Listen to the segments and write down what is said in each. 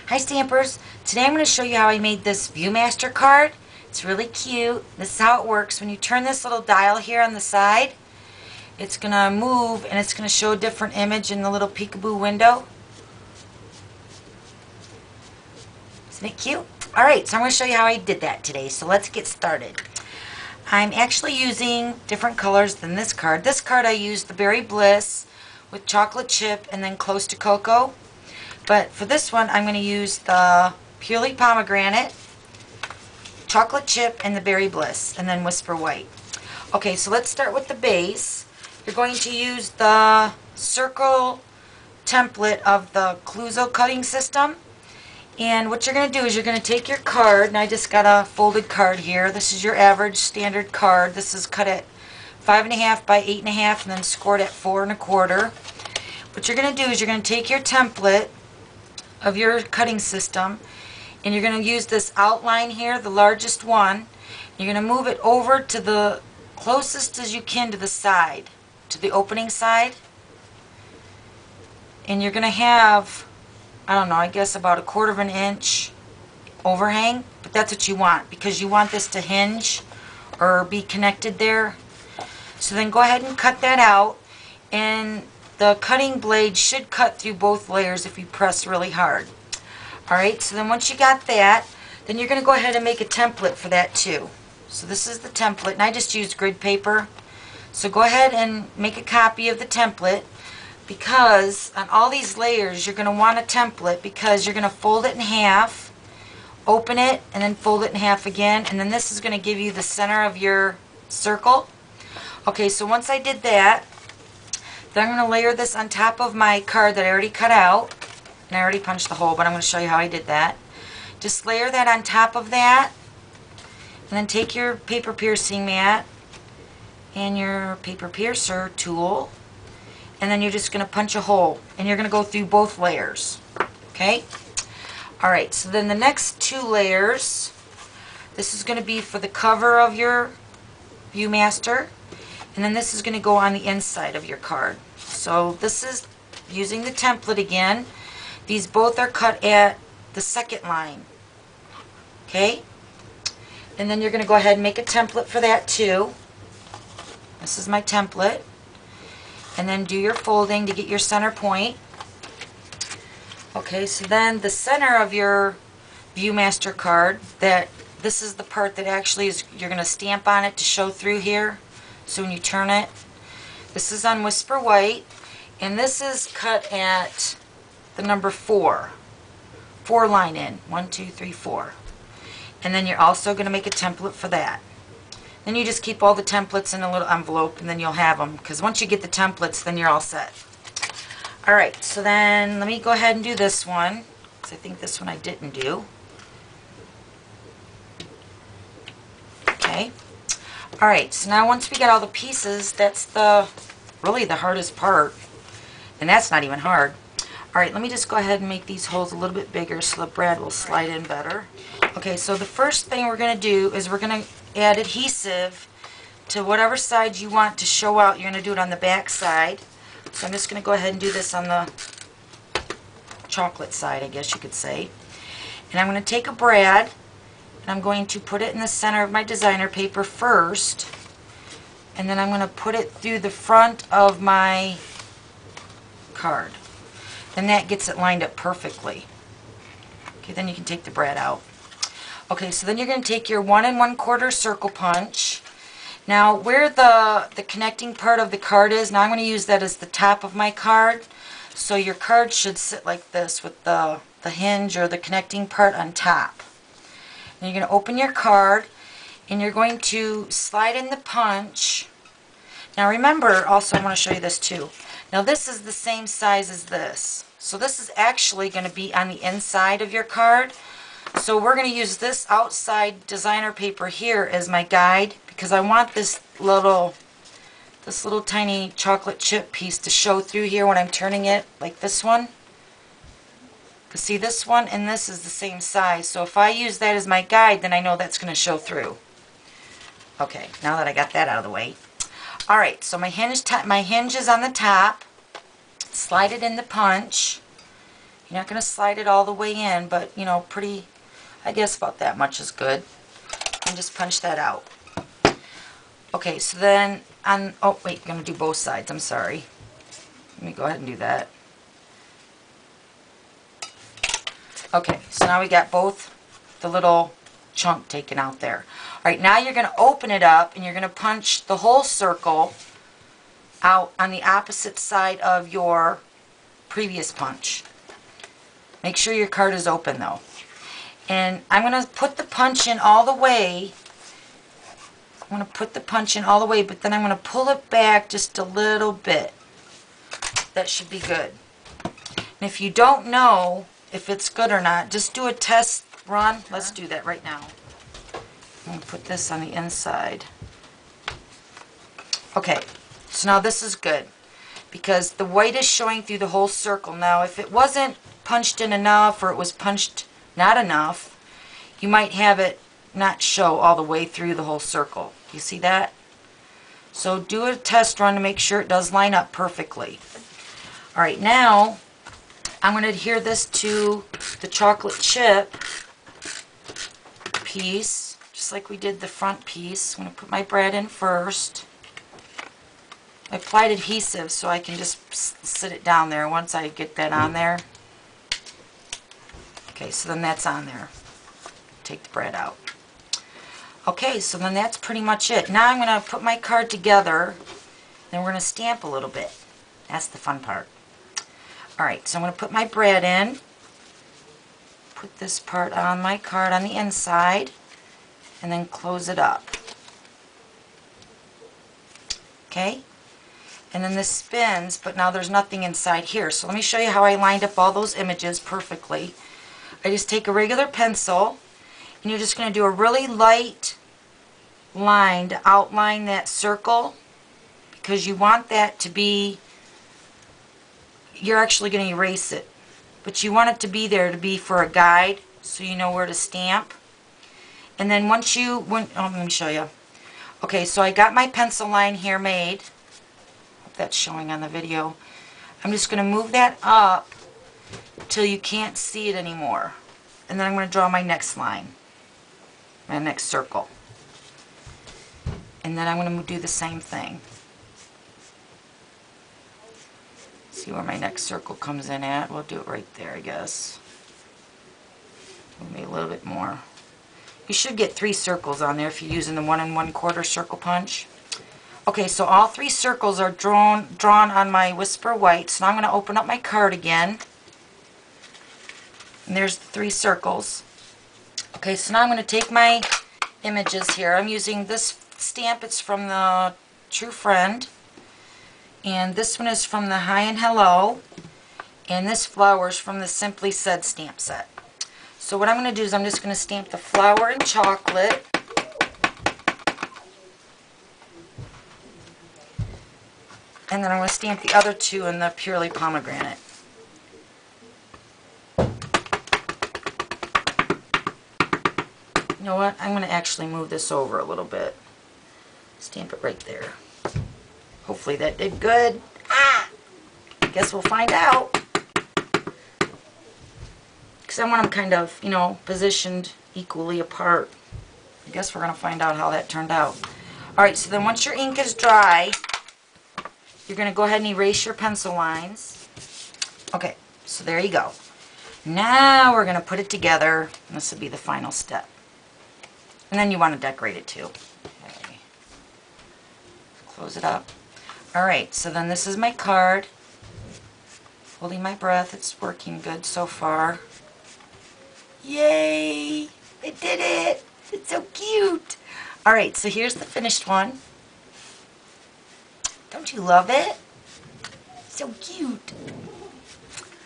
Hi Stampers! Today I'm going to show you how I made this Viewmaster card. It's really cute. This is how it works. When you turn this little dial here on the side, it's going to move and it's going to show a different image in the little peekaboo window. Isn't it cute? Alright, so I'm going to show you how I did that today. So let's get started. I'm actually using different colors than this card. This card I used the Berry Bliss with chocolate chip and then Close to Cocoa. But for this one, I'm going to use the Purely Pomegranate, Chocolate Chip, and the Berry Bliss, and then Whisper White. Okay, so let's start with the base. You're going to use the circle template of the Cluzo cutting system. And what you're going to do is you're going to take your card, and I just got a folded card here. This is your average standard card. This is cut at 5.5 by 8.5 and then scored at 4 1/4. What you're going to do is you're going to take your template of your cutting system and you're going to use this outline here, the largest one. You're going to move it over to the closest as you can to the side, to the opening side, and you're going to have, I don't know, I guess about 1/4 of an inch overhang, but that's what you want because you want this to hinge or be connected there. So then go ahead and cut that out, and the cutting blade should cut through both layers if you press really hard. Alright, so then once you got that, then you're going to go ahead and make a template for that too. So this is the template, and I just used grid paper. So go ahead and make a copy of the template, because on all these layers you're going to want a template, because you're going to fold it in half, open it, and then fold it in half again, and then this is going to give you the center of your circle. Okay, so once I did that, then I'm going to layer this on top of my card that I already cut out. And I already punched the hole, but I'm going to show you how I did that. Just layer that on top of that. And then take your paper piercing mat and your paper piercer tool. And then you're just going to punch a hole. And you're going to go through both layers. Okay? Alright, so then the next 2 layers, this is going to be for the cover of your Viewmaster. And then this is going to go on the inside of your card. So this is using the template again. These both are cut at the second line. Okay? And then you're going to go ahead and make a template for that too. This is my template. And then do your folding to get your center point. Okay, so then the center of your Viewmaster card, this is the part that actually is, you're going to stamp on it to show through here. So when you turn it, this is on Whisper White, and this is cut at the number 4. 4 line in. 1, 2, 3, 4. And then you're also going to make a template for that. Then you just keep all the templates in a little envelope, and then you'll have them, because once you get the templates, then you're all set. Alright, so then let me go ahead and do this one, because I think this one I didn't do. Okay. Alright, so now once we get all the pieces, that's really the hardest part. And that's not even hard. Alright, let me just go ahead and make these holes a little bit bigger so the brad will slide in better. Okay, so the first thing we're going to do is we're going to add adhesive to whatever side you want to show out. You're going to do it on the back side. So I'm just going to go ahead and do this on the chocolate side, I guess you could say. And I'm going to take a brad, and I'm going to put it in the center of my designer paper first, and then I'm going to put it through the front of my card. And that gets it lined up perfectly. Okay, then you can take the brad out. Okay, so then you're going to take your 1 1/4 circle punch. Now where the connecting part of the card is, now I'm going to use that as the top of my card. So your card should sit like this with the hinge or the connecting part on top. And you're going to open your card, and you're going to slide in the punch. Now remember, also I want to show you this too. Now this is the same size as this. So this is actually going to be on the inside of your card. So we're going to use this outside designer paper here as my guide, because I want this little tiny chocolate chip piece to show through here when I'm turning it, like this one. Because see, this one and this is the same size. So if I use that as my guide, then I know that's going to show through. Okay, now that I got that out of the way. Alright, so my hinge is on the top. Slide it in the punch. You're not going to slide it all the way in, but, you know, pretty, I guess about that much is good. And just punch that out. Okay, so then on, oh wait, I'm going to do both sides, I'm sorry. Let me go ahead and do that. Okay, so now we got both the little chunk taken out there. Alright, now you're going to open it up and you're going to punch the whole circle out on the opposite side of your previous punch. Make sure your card is open though. And I'm going to put the punch in all the way. I'm going to put the punch in all the way, but then I'm going to pull it back just a little bit. That should be good. And if you don't know if it's good or not, just do a test run. Let's do that right now. I'm going to put this on the inside. Okay, so now this is good because the white is showing through the whole circle. Now if it wasn't punched in enough or it was punched not enough, you might have it not show all the way through the whole circle. You see that? So do a test run to make sure it does line up perfectly. Alright, now I'm going to adhere this to the chocolate chip piece, just like we did the front piece. I'm going to put my bread in first. I applied adhesive so I can just sit it down there once I get that on there. Okay, so then that's on there. Take the bread out. Okay, so then that's pretty much it. Now I'm going to put my card together, and we're going to stamp a little bit. That's the fun part. Alright, so I'm going to put my bread in, put this part on my card on the inside, and then close it up. Okay? And then this spins, but now there's nothing inside here. So let me show you how I lined up all those images perfectly. I just take a regular pencil, and you're just going to do a really light line to outline that circle, because you want that to be, you're actually going to erase it, but you want it to be there to be for a guide so you know where to stamp. And then once you, oh, let me show you. Okay, so I got my pencil line here made. Hope that's showing on the video. I'm just going to move that up till you can't see it anymore. And then I'm going to draw my next line, my next circle. And then I'm going to do the same thing. See where my next circle comes in at. We'll do it right there, I guess. Maybe a little bit more. You should get 3 circles on there if you're using the 1 1/4 circle punch. Okay, so all 3 circles are drawn on my Whisper White. So now I'm going to open up my card again. And there's the 3 circles. Okay, so now I'm going to take my images here. I'm using this stamp. It's from the True Friend. And this one is from the Hi and Hello. And this flower is from the Simply Said stamp set. So what I'm going to do is I'm just going to stamp the flower in chocolate. And then I'm going to stamp the other 2 in the Purely Pomegranate. You know what? I'm going to actually move this over a little bit. Stamp it right there. Hopefully that did good. Ah! Guess we'll find out. Because I want them kind of, you know, positioned equally apart. I guess we're going to find out how that turned out. Alright, so then once your ink is dry, you're going to go ahead and erase your pencil lines. Okay, so there you go. Now we're going to put it together. And this will be the final step. And then you want to decorate it too. Okay. Close it up. Alright, so then this is my card. Holding my breath. It's working good so far. Yay! I did it! It's so cute! Alright, so here's the finished one. Don't you love it? So cute!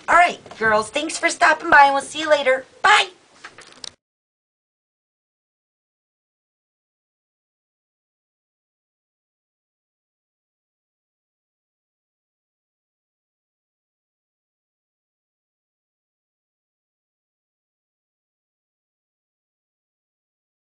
Alright, girls, thanks for stopping by and we'll see you later. Bye!